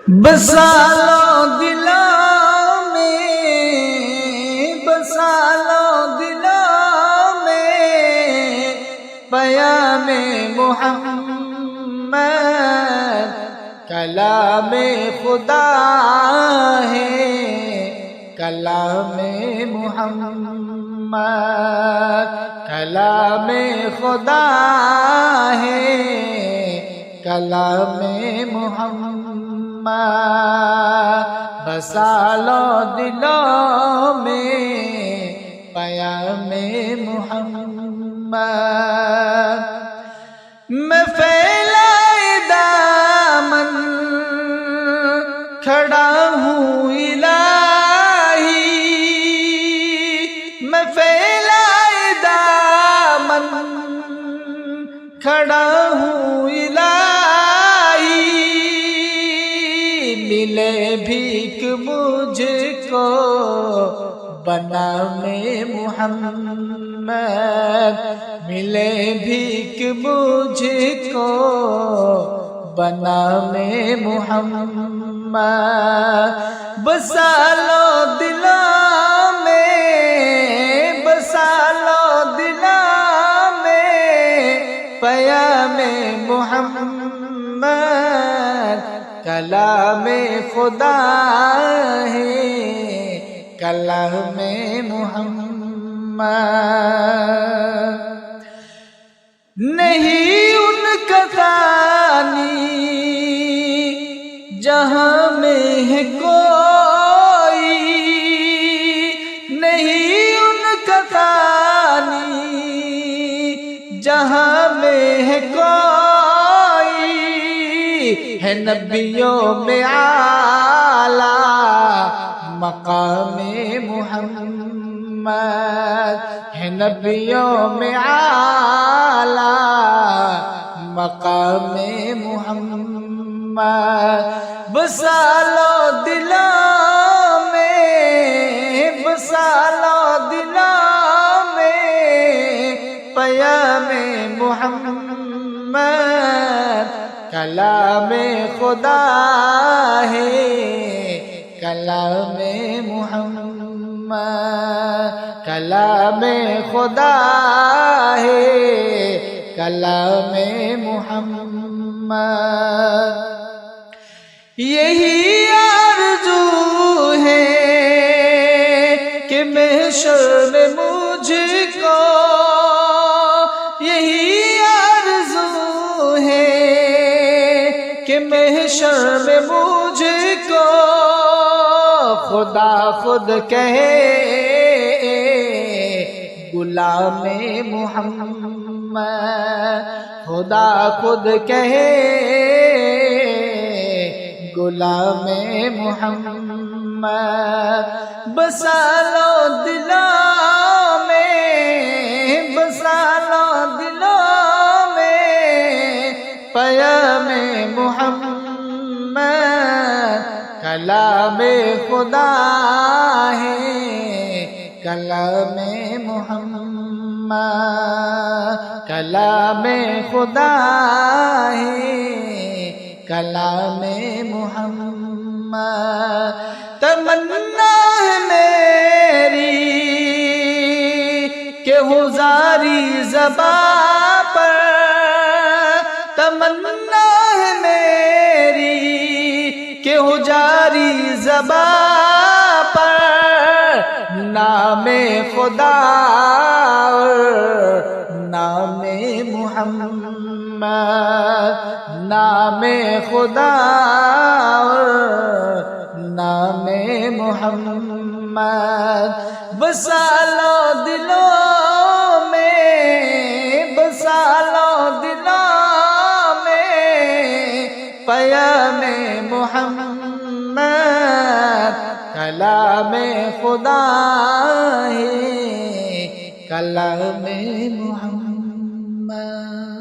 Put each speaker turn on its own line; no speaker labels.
بسا لو دلوں میں، بسا لو دلوں میں پیام محمد، کلام خدا ہے کلام محمد، کلام خدا ہے کلام محمد، بسا لو دلوں میں پیام محمد، میں پھیلائے دامن کھڑا ہوں الہی، میں پھیلائے دامن کھڑا ہوں الہی، ملے بھیک مجھ کو بنام محمد، ملے بھیک مجھ کو بنام محمد، بسا لو دلوں میں، بسا لو دلوں میں پیام محمد، کلام خدا ہے کلام محمد، نہیں ان کا ثانی جہاں میں ہے کوئی، نہیں ان کا ثانی جہاں میں ہے کوئی، ہے نبیوں میں اعلیٰ مقام محمد، ہے نبیوں میں اعلیٰ مقام محمد، بسا لو دلوں میں، بسا لو دلوں میں پیام محمد، کلام خدا ہے کلام محمد، کلام خدا ہے کلام محمد، یہی آرزو ہے کہ محشر میں مجھ کو، یہی آرزو ہے کہ محشر میں مجھ کو خدا خود کہے غلام محمد، خدا خود کہے غلام محمد، بسا لو دلوں میں، بسا لو دلوں میں پیام محمد، کلام خدا ہے کلام محمد، کلام خدا ہے کلام محمد، تمنا ہے میری کہ ہوں زاری زباں پر، تمنا ہے میری کہ ہوں جاری زباں پر، نام خدا نام محمد، نام خدا نام محمد، بسا لو دلوں میں، بسا لو دلوں میں پیام محمد، کلام خدا ہے کلام محمد۔